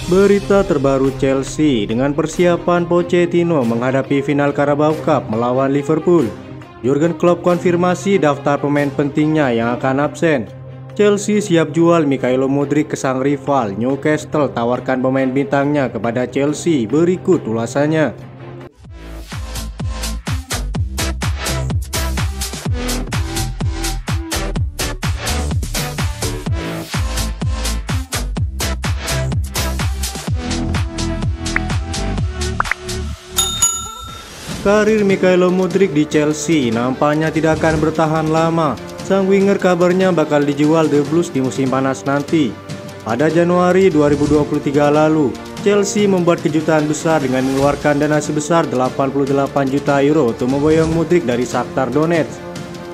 Berita terbaru Chelsea dengan persiapan Pochettino menghadapi final Carabao Cup melawan Liverpool. Jurgen Klopp konfirmasi daftar pemain pentingnya yang akan absen. Chelsea siap jual Mykhailo Mudryk ke sang rival. Newcastle tawarkan pemain bintangnya kepada Chelsea. Berikut ulasannya. Karir Mykhailo Mudryk di Chelsea nampaknya tidak akan bertahan lama. Sang winger kabarnya bakal dijual The Blues di musim panas nanti. Pada Januari 2023 lalu, Chelsea membuat kejutan besar dengan mengeluarkan dana sebesar 88 juta euro untuk memboyong Mudryk dari Shakhtar Donetsk.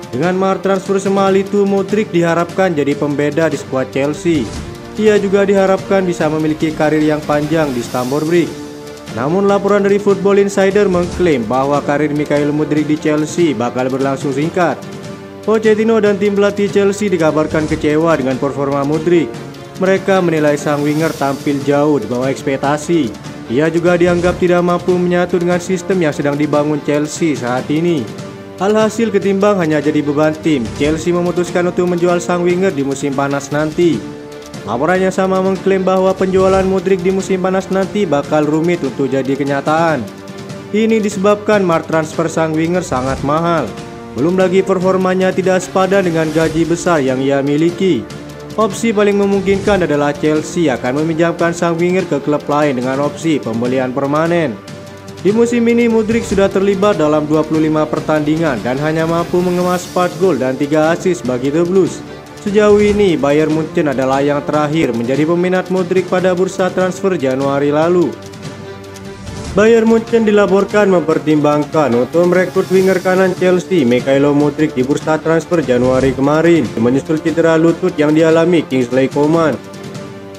Dengan mahar transfer semahal itu, Mudryk diharapkan jadi pembeda di skuad Chelsea. Ia juga diharapkan bisa memiliki karir yang panjang di Stamford Bridge. Namun laporan dari Football Insider mengklaim bahwa karir Mykhailo Mudryk di Chelsea bakal berlangsung singkat. Pochettino dan tim pelatih Chelsea dikabarkan kecewa dengan performa Mudryk. Mereka menilai sang winger tampil jauh di bawah ekspektasi. Ia juga dianggap tidak mampu menyatu dengan sistem yang sedang dibangun Chelsea saat ini. Alhasil ketimbang hanya jadi beban tim, Chelsea memutuskan untuk menjual sang winger di musim panas nanti. Laporan yang sama mengklaim bahwa penjualan Mudryk di musim panas nanti bakal rumit untuk jadi kenyataan. Ini disebabkan mahar transfer sang winger sangat mahal. Belum lagi performanya tidak sepadan dengan gaji besar yang ia miliki. Opsi paling memungkinkan adalah Chelsea akan meminjamkan sang winger ke klub lain dengan opsi pembelian permanen. Di musim ini Mudryk sudah terlibat dalam 25 pertandingan dan hanya mampu mengemas 4 gol dan 3 assist bagi The Blues. Sejauh ini Bayern Munchen adalah yang terakhir menjadi peminat Mudryk pada bursa transfer Januari lalu. Bayern Munchen dilaporkan mempertimbangkan untuk merekrut winger kanan Chelsea Mykhailo Mudryk di bursa transfer Januari kemarin, menyusul cedera lutut yang dialami Kingsley Coman.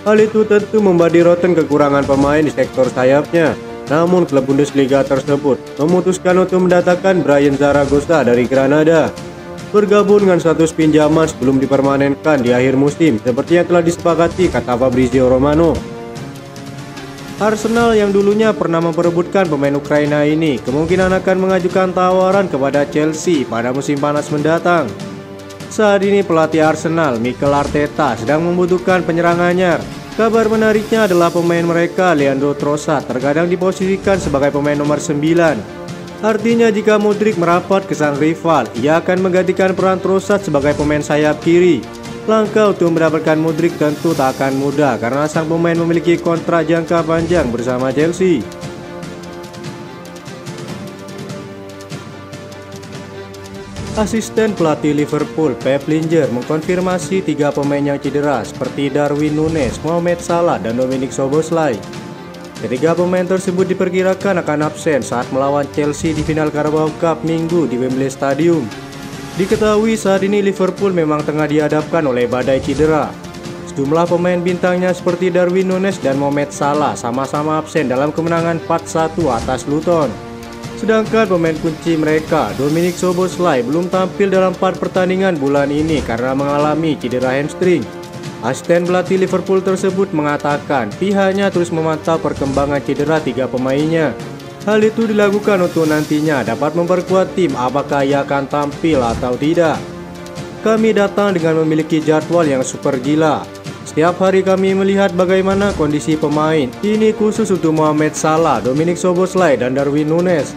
Hal itu tentu membadiroten kekurangan pemain di sektor sayapnya. Namun klub Bundesliga tersebut memutuskan untuk mendatangkan Bryan Zaragoza dari Granada, bergabung dengan status pinjaman sebelum dipermanenkan di akhir musim seperti yang telah disepakati, kata Fabrizio Romano. Arsenal yang dulunya pernah memperebutkan pemain Ukraina ini kemungkinan akan mengajukan tawaran kepada Chelsea pada musim panas mendatang. Saat ini pelatih Arsenal Mikel Arteta sedang membutuhkan penyerang anyar. Kabar menariknya adalah pemain mereka Leandro Trossard terkadang diposisikan sebagai pemain nomor 9. Artinya jika Mudryk merapat ke sang rival, ia akan menggantikan peran Trossard sebagai pemain sayap kiri. Langkah untuk mendapatkan Mudryk tentu tak akan mudah karena sang pemain memiliki kontrak jangka panjang bersama Chelsea. Asisten pelatih Liverpool Pep Lijnders mengkonfirmasi 3 pemain yang cedera seperti Darwin Núñez, Mohamed Salah, dan Dominic Szoboszlai. Ketiga pemain tersebut diperkirakan akan absen saat melawan Chelsea di final Carabao Cup Minggu di Wembley Stadium. Diketahui saat ini Liverpool memang tengah dihadapkan oleh badai cedera. Sejumlah pemain bintangnya seperti Darwin Núñez dan Mohamed Salah sama-sama absen dalam kemenangan 4-1 atas Luton. Sedangkan pemain kunci mereka, Dominic Szoboszlai, belum tampil dalam 4 pertandingan bulan ini karena mengalami cedera hamstring. Asisten pelatih Liverpool tersebut mengatakan pihaknya terus memantau perkembangan cedera 3 pemainnya. Hal itu dilakukan untuk nantinya dapat memperkuat tim apakah ia akan tampil atau tidak. Kami datang dengan memiliki jadwal yang super gila. Setiap hari kami melihat bagaimana kondisi pemain. Ini khusus untuk Mohamed Salah, Dominic Szoboszlai, dan Darwin Núñez.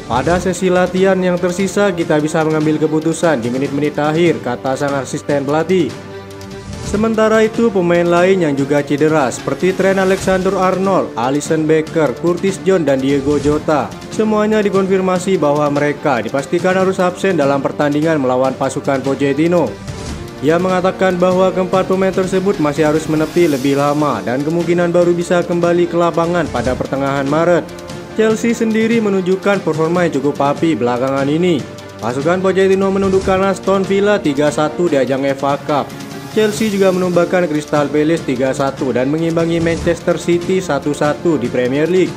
Pada sesi latihan yang tersisa kita bisa mengambil keputusan di menit-menit akhir, kata sang asisten pelatih. Sementara itu pemain lain yang juga cedera seperti Trent Alexander-Arnold, Alisson Becker, Curtis Jones, dan Diego Jota, semuanya dikonfirmasi bahwa mereka dipastikan harus absen dalam pertandingan melawan pasukan Pochettino. Ia mengatakan bahwa keempat pemain tersebut masih harus menepi lebih lama dan kemungkinan baru bisa kembali ke lapangan pada pertengahan Maret. Chelsea sendiri menunjukkan performa yang cukup api belakangan ini. Pasukan Pochettino menundukkan Aston Villa 3-1 di ajang FA Cup. Chelsea juga menumbangkan Crystal Palace 3-1 dan mengimbangi Manchester City 1-1 di Premier League.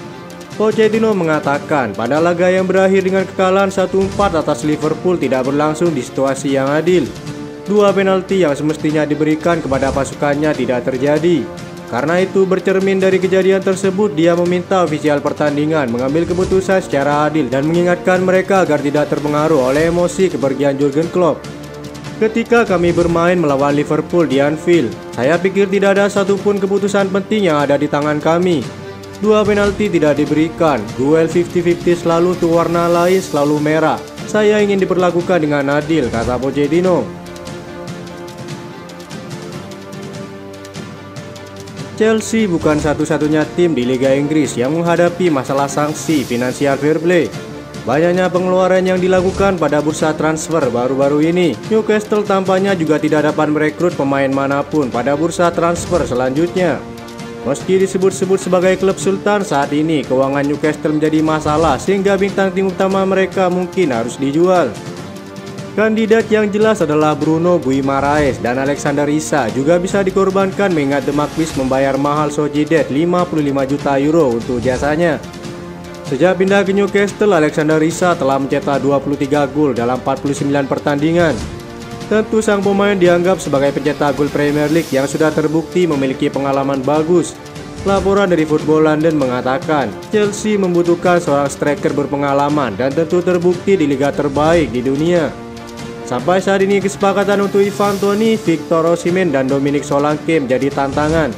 Pochettino mengatakan pada laga yang berakhir dengan kekalahan 1-4 atas Liverpool tidak berlangsung di situasi yang adil. Dua penalti yang semestinya diberikan kepada pasukannya tidak terjadi. Karena itu, bercermin dari kejadian tersebut, dia meminta ofisial pertandingan mengambil keputusan secara adil dan mengingatkan mereka agar tidak terpengaruh oleh emosi kepergian Jurgen Klopp. Ketika kami bermain melawan Liverpool di Anfield, saya pikir tidak ada satupun keputusan penting yang ada di tangan kami. 2 penalti tidak diberikan, duel 50-50 selalu tuh warna lain selalu merah. Saya ingin diperlakukan dengan adil, kata Pochettino. Chelsea bukan satu-satunya tim di Liga Inggris yang menghadapi masalah sanksi finansial fair play. Banyaknya pengeluaran yang dilakukan pada bursa transfer baru-baru ini. Newcastle tampaknya juga tidak dapat merekrut pemain manapun pada bursa transfer selanjutnya. Meski disebut-sebut sebagai klub sultan saat ini, keuangan Newcastle menjadi masalah sehingga bintang tim utama mereka mungkin harus dijual. Kandidat yang jelas adalah Bruno Guimaraes dan Alexander Isak juga bisa dikorbankan mengingat The Magpies membayar mahal Sociedad 55 juta euro untuk jasanya. Sejak pindah ke Newcastle, Alexander Isak telah mencetak 23 gol dalam 49 pertandingan. Tentu sang pemain dianggap sebagai pencetak gol Premier League yang sudah terbukti memiliki pengalaman bagus. Laporan dari Football London mengatakan Chelsea membutuhkan seorang striker berpengalaman dan tentu terbukti di liga terbaik di dunia. Sampai saat ini kesepakatan untuk Ivan Toney, Victor Osimhen, dan Dominic Solanke menjadi tantangan.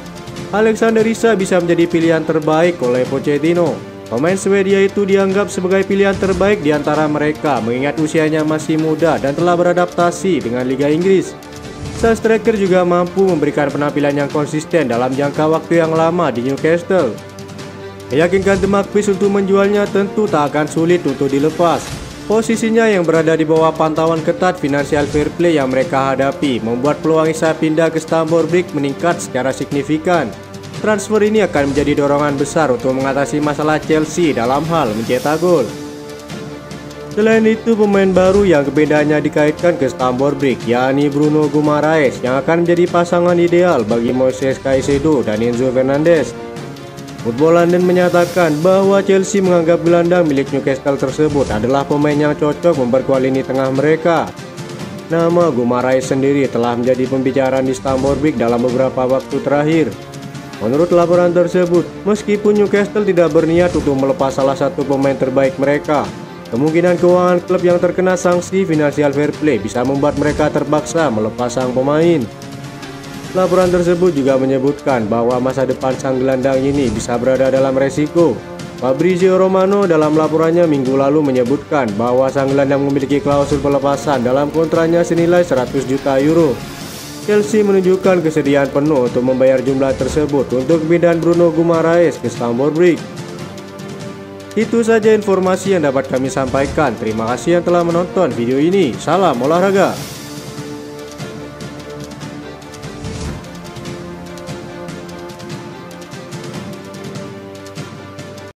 Alexander Isak bisa menjadi pilihan terbaik oleh Pochettino. Pemain Swedia itu dianggap sebagai pilihan terbaik di antara mereka mengingat usianya masih muda dan telah beradaptasi dengan Liga Inggris. Sang striker juga mampu memberikan penampilan yang konsisten dalam jangka waktu yang lama di Newcastle. Meyakinkan The Magpies untuk menjualnya tentu tak akan sulit untuk dilepas. Posisinya yang berada di bawah pantauan ketat financial fair play yang mereka hadapi membuat peluang Isak pindah ke Stamford Bridge meningkat secara signifikan. Transfer ini akan menjadi dorongan besar untuk mengatasi masalah Chelsea dalam hal mencetak gol. Selain itu, pemain baru yang kebedaannya dikaitkan ke Stamford Bridge, yakni Bruno Guimaraes yang akan menjadi pasangan ideal bagi Moises Caicedo dan Enzo Fernandez. Football London menyatakan bahwa Chelsea menganggap gelandang milik Newcastle tersebut adalah pemain yang cocok memperkuat lini tengah mereka. Nama Guimaraes sendiri telah menjadi pembicaraan di Stamford Bridge dalam beberapa waktu terakhir. Menurut laporan tersebut, meskipun Newcastle tidak berniat untuk melepas salah satu pemain terbaik mereka, kemungkinan keuangan klub yang terkena sanksi finansial fair play bisa membuat mereka terpaksa melepas sang pemain. Laporan tersebut juga menyebutkan bahwa masa depan sang gelandang ini bisa berada dalam resiko. Fabrizio Romano dalam laporannya minggu lalu menyebutkan bahwa sang gelandang memiliki klausul pelepasan dalam kontraknya senilai 100 juta euro. Chelsea menunjukkan kesediaan penuh untuk membayar jumlah tersebut untuk pindahan Bruno Guimaraes ke Stamford Bridge. Itu saja informasi yang dapat kami sampaikan. Terima kasih yang telah menonton video ini. Salam olahraga.